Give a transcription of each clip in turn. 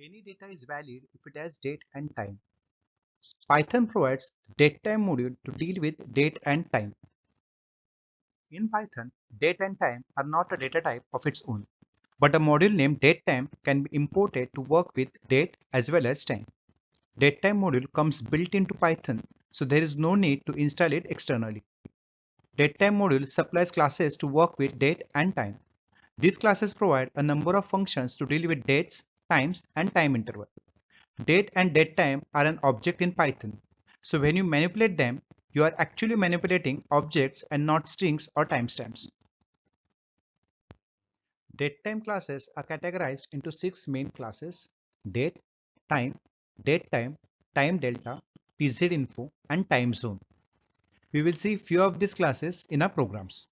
Any data is valid if it has date and time. Python provides datetime module to deal with date and time. In Python, date and time are not a data type of its own, but a module named datetime can be imported to work with date as well as time. Datetime module comes built into Python, so there is no need to install it externally. Datetime module supplies classes to work with date and time. These classes provide a number of functions to deal with dates, times, and time interval. Date and datetime are an object in Python. So when you manipulate them, you are actually manipulating objects and not strings or timestamps. Datetime classes are categorized into 6 main classes: date, time, datetime, time delta, tzinfo, and time zone. We will see few of these classes in our programs.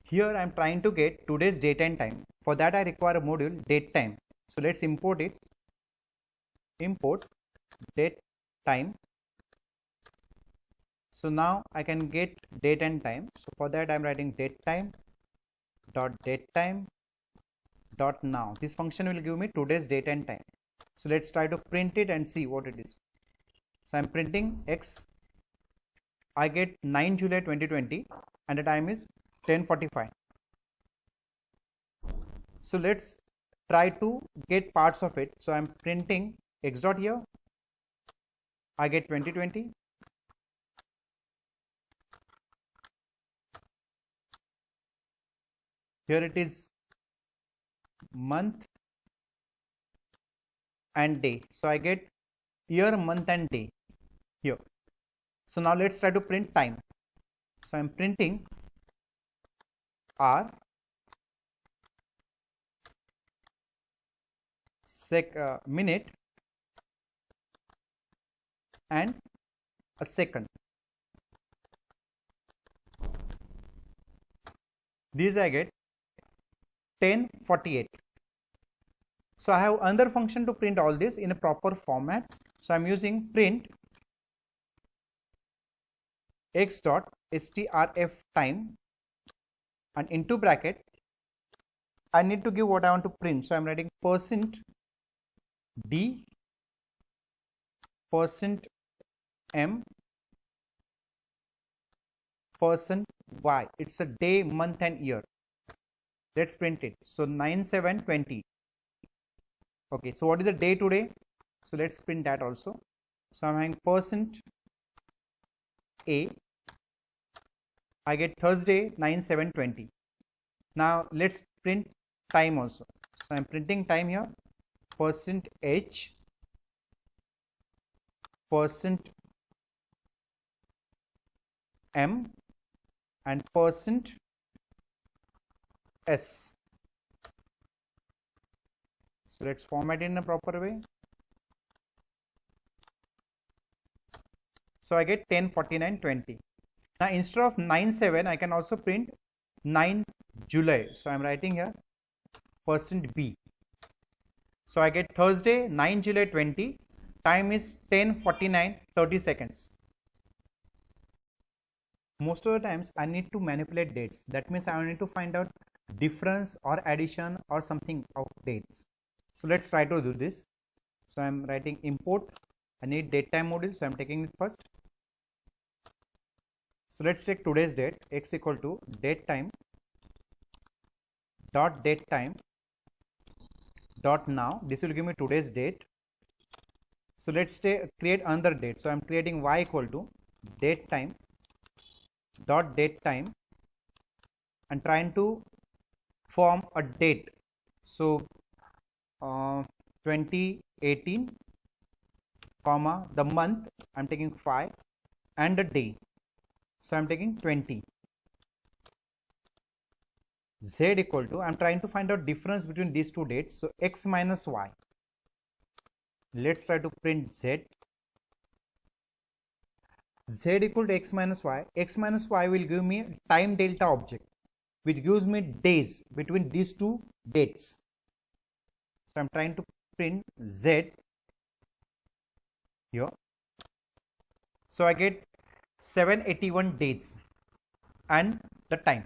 Here I am trying to get today's date and time. For that I require a module datetime. So let's import it. Import datetime. So now I can get date and time. So for that I'm writing datetime dot now. This function will give me today's date and time. So let's try to print it and see what it is. So I'm printing X. I get 9 July 2020 and the time is 10:45. So let's try to get parts of it. So I'm printing X dot here. I get 2020. Here it is month and day. So I get year, month and day here. So now let's try to print time. So I'm printing hour, minute and a second. These I get 10:48. So I have another function to print all this in a proper format. So I'm using print x dot strf time, and into bracket I need to give what I want to print. So I'm writing %d %m %y. It's a day, month and year. Let's print it. So 9/7/20. Okay, so what is the day today? So let's print that also. So I'm having %a. I get Thursday 9/7/20. Now let's print time also. So I'm printing time here. %h %m and %s. So let's format it in a proper way. So I get 10:49:20. Now instead of 9/7 I can also print 9 July. So I'm writing here %b. So I get Thursday 9 July 20. Time is 10:49:30 seconds. Most of the times I need to manipulate dates. That means I need to find out difference or addition or something of dates. So let's try to do this. So I'm writing import. I need datetime module, so I'm taking it first. So let's take today's date. X equal to datetime dot now. This will give me today's date. So let's create another date. So I'm creating y equal to datetime and trying to form a date. So 2018 comma the month I'm taking 5 and the day, so I'm taking 20. Z equal to, I'm trying to find out difference between these two dates, so x minus y. Let's try to print z. Z equal to x minus y. X minus y will give me a time delta object which gives me days between these two dates. So I'm trying to print z here. So I get 781 dates and the time.